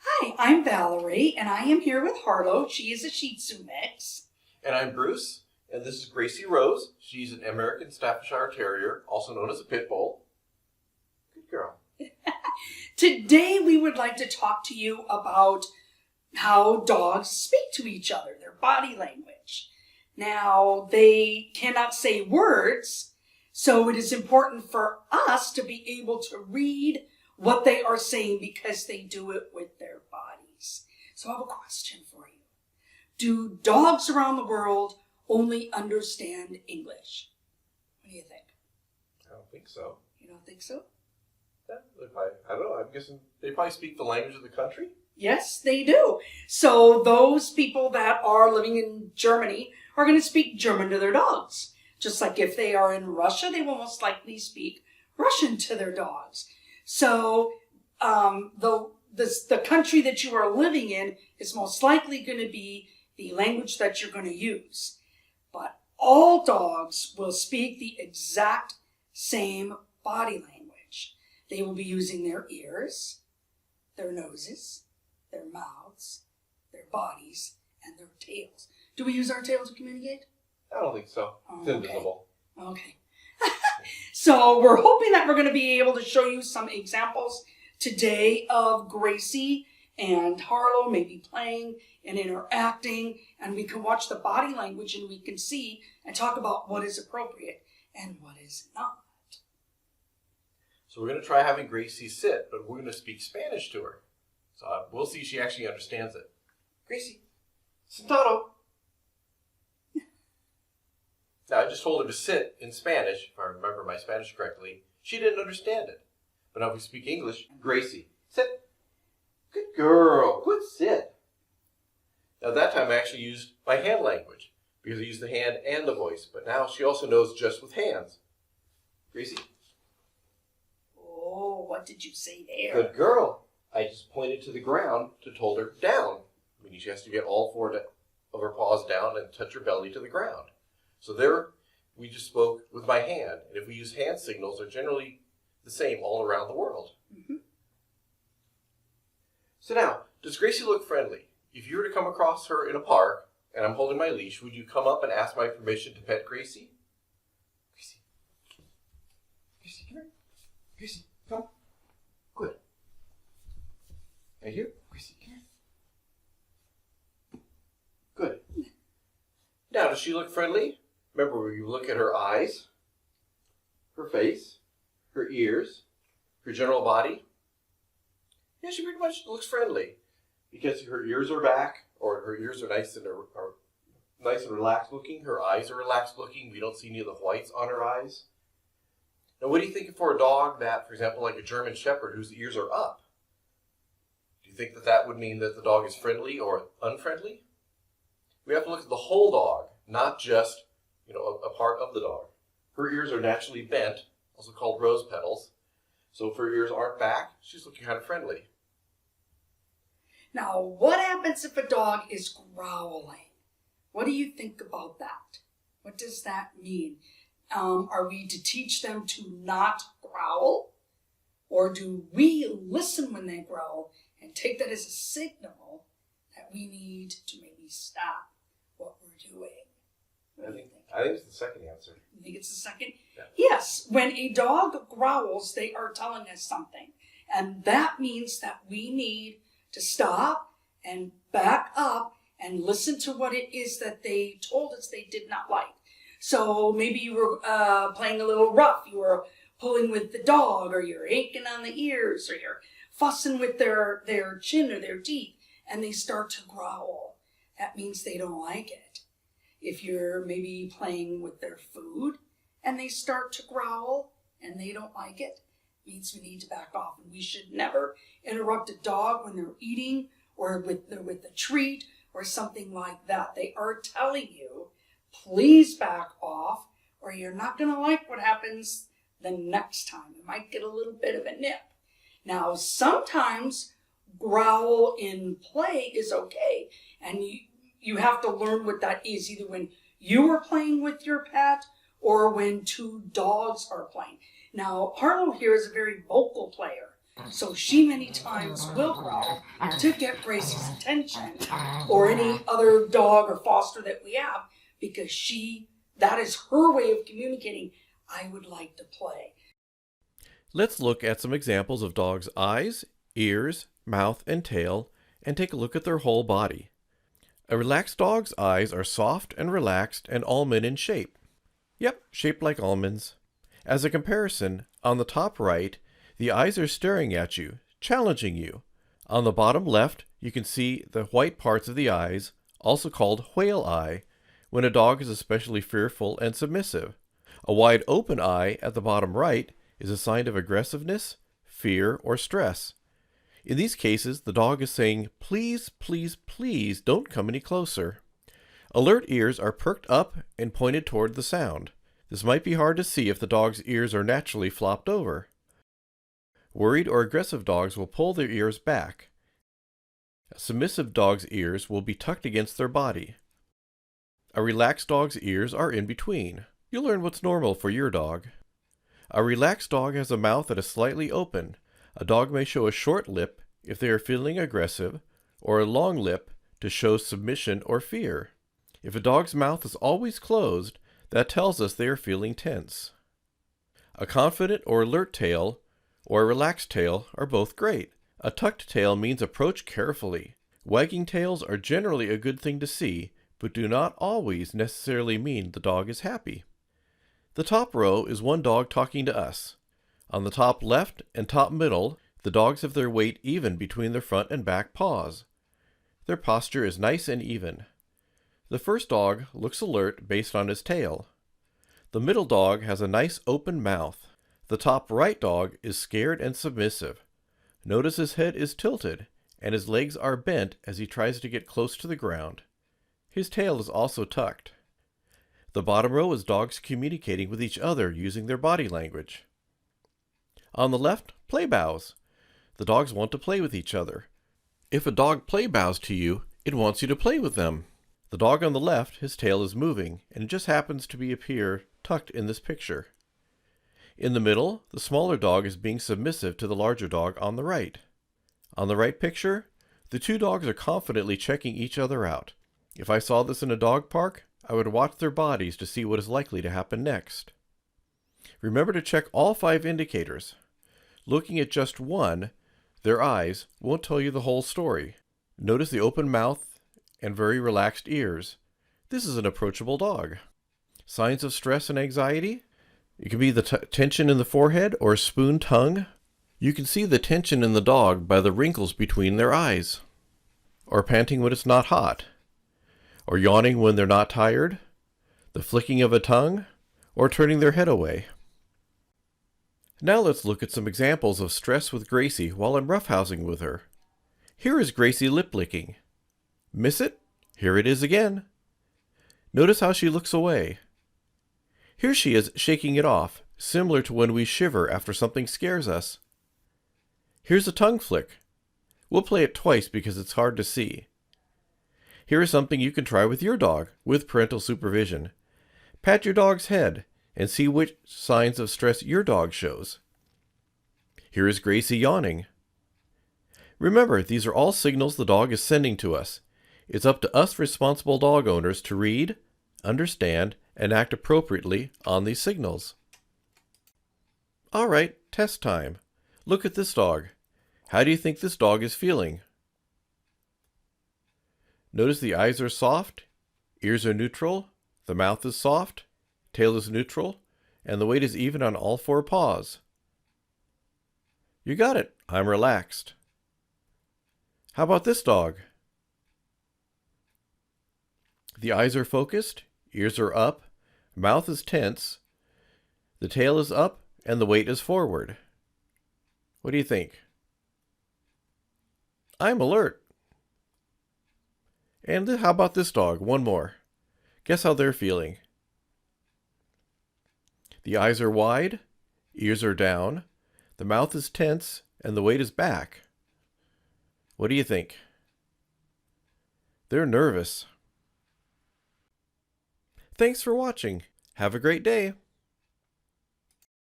Hi, I'm Valerie, and I am here with Harlow. She is a Shih Tzu mix. And I'm Bruce, and this is Gracie Rose. She's an American Staffordshire Terrier, also known as a Pit Bull. Good girl. Today we would like to talk to you about how dogs speak to each other, their body language. Now, they cannot say words, so it is important for us to be able to read what they are saying because they do it with their bodies. So I have a question for you. Do dogs around the world only understand English? What do you think? I don't think so. You don't think so? Yeah, I don't know. I'm guessing they probably speak the language of the country. Yes, they do. So those people that are living in Germany are going to speak German to their dogs. Just like if they are in Russia, they will most likely speak Russian to their dogs. So the country that you are living in is most likely going to be the language that you're going to use. But all dogs will speak the exact same body language. They will be using their ears, their noses, their mouths, their bodies, and their tails. Do we use our tails to communicate? I don't think so. It's invisible. Okay. So we're hoping that we're going to be able to show you some examples today of Gracie and Harlow maybe playing and interacting, and we can watch the body language and we can see and talk about what is appropriate and what is not. So we're going to try having Gracie sit, but we're going to speak Spanish to her. So we'll see if she actually understands it. Gracie, sentado. Now, I just told her to sit in Spanish, if I remember my Spanish correctly. She didn't understand it. But now if we speak English, Gracie, sit. Good girl, good sit. Now, that time I actually used my hand language, because I used the hand and the voice. But now she also knows just with hands. Gracie. Oh, what did you say there? Good girl. I just pointed to the ground to told her down. Meaning she has to get all four of her paws down and touch her belly to the ground. So there, we just spoke with my hand. And if we use hand signals, they're generally the same all around the world. Mm-hmm. So now, does Gracie look friendly? If you were to come across her in a park, and I'm holding my leash, would you come up and ask my permission to pet Gracie? Gracie. Gracie, come here. Gracie, come. Good. Right here. Gracie, come here. Good. Now, does she look friendly? Remember, you look at her eyes, her face, her ears, her general body. Yeah, she pretty much looks friendly because her ears are back, or her ears are nice and relaxed looking. Her eyes are relaxed looking. We don't see any of the whites on her eyes. Now, what do you think for a dog that, for example, like a German Shepherd whose ears are up? Do you think that that would mean that the dog is friendly or unfriendly? We have to look at the whole dog, not just, a part of the dog. Her ears are naturally bent, also called rose petals. So if her ears aren't back, she's looking kind of friendly. Now, what happens if a dog is growling? What do you think about that? What does that mean? Are we to teach them to not growl? Or do we listen when they growl and take that as a signal that we need to maybe stop what we're doing? I think it's the second answer. You think it's the second? Yeah. Yes. When a dog growls, they are telling us something. And that means that we need to stop and back up and listen to what it is that they told us they did not like. So maybe you were playing a little rough. You were pulling with the dog, or you're aching on the ears, or you're fussing with their chin or their teeth, and they start to growl. That means they don't like it. If you're maybe playing with their food and they start to growl and they don't like it, means we need to back off. And we should never interrupt a dog when they're eating or with a treat or something like that. They are telling you, please back off, or you're not going to like what happens the next time. You might get a little bit of a nip. Now, sometimes growl in play is okay, and you have to learn what that is, either when you are playing with your pet or when two dogs are playing. Now, Harlow here is a very vocal player. So she many times will growl to get Gracie's attention, or any other dog or foster that we have, because that is her way of communicating, I would like to play. Let's look at some examples of dogs' eyes, ears, mouth, and tail, and take a look at their whole body. A relaxed dog's eyes are soft and relaxed and almond in shape. Yep, shaped like almonds. As a comparison, on the top right, the eyes are staring at you, challenging you. On the bottom left, you can see the white parts of the eyes, also called whale eye, when a dog is especially fearful and submissive. A wide open eye at the bottom right is a sign of aggressiveness, fear, or stress. In these cases, the dog is saying, please, please, please don't come any closer. Alert ears are perked up and pointed toward the sound. This might be hard to see if the dog's ears are naturally flopped over. Worried or aggressive dogs will pull their ears back. A submissive dog's ears will be tucked against their body. A relaxed dog's ears are in between. You'll learn what's normal for your dog. A relaxed dog has a mouth that is slightly open. A dog may show a short lip if they are feeling aggressive, or a long lip to show submission or fear. If a dog's mouth is always closed, that tells us they are feeling tense. A confident or alert tail or a relaxed tail are both great. A tucked tail means approach carefully. Wagging tails are generally a good thing to see, but do not always necessarily mean the dog is happy. The top row is one dog talking to us. On the top left and top middle, the dogs have their weight even between their front and back paws. Their posture is nice and even. The first dog looks alert based on his tail. The middle dog has a nice open mouth. The top right dog is scared and submissive. Notice his head is tilted and his legs are bent as he tries to get close to the ground. His tail is also tucked. The bottom row is dogs communicating with each other using their body language. On the left, play bows. The dogs want to play with each other. If a dog play bows to you, it wants you to play with them. The dog on the left, his tail is moving, and it just happens to appear tucked in this picture. In the middle, the smaller dog is being submissive to the larger dog on the right. On the right picture, the two dogs are confidently checking each other out. If I saw this in a dog park, I would watch their bodies to see what is likely to happen next. Remember to check all 5 indicators. Looking at just one, their eyes, won't tell you the whole story. Notice the open mouth and very relaxed ears. This is an approachable dog. Signs of stress and anxiety? It can be the tension in the forehead or a spoon tongue. You can see the tension in the dog by the wrinkles between their eyes. Or panting when it's not hot. Or yawning when they're not tired. The flicking of a tongue. Or turning their head away. Now let's look at some examples of stress with Gracie while I'm roughhousing with her. Here is Gracie lip licking. Miss it? Here it is again. Notice how she looks away. Here she is shaking it off, similar to when we shiver after something scares us. Here's a tongue flick. We'll play it twice because it's hard to see. Here is something you can try with your dog, with parental supervision. Pat your dog's head and see which signs of stress your dog shows. Here is Gracie yawning. Remember, these are all signals the dog is sending to us. It's up to us responsible dog owners to read, understand, and act appropriately on these signals. All right, test time. Look at this dog. How do you think this dog is feeling? Notice the eyes are soft, ears are neutral, the mouth is soft, tail is neutral, and the weight is even on all 4 paws. You got it. I'm relaxed. How about this dog? The eyes are focused, ears are up, mouth is tense, the tail is up, and the weight is forward. What do you think? I'm alert. And how about this dog? One more. Guess how they're feeling. The eyes are wide, ears are down, the mouth is tense, and the weight is back. What do you think? They're nervous. Thanks for watching. Have a great day.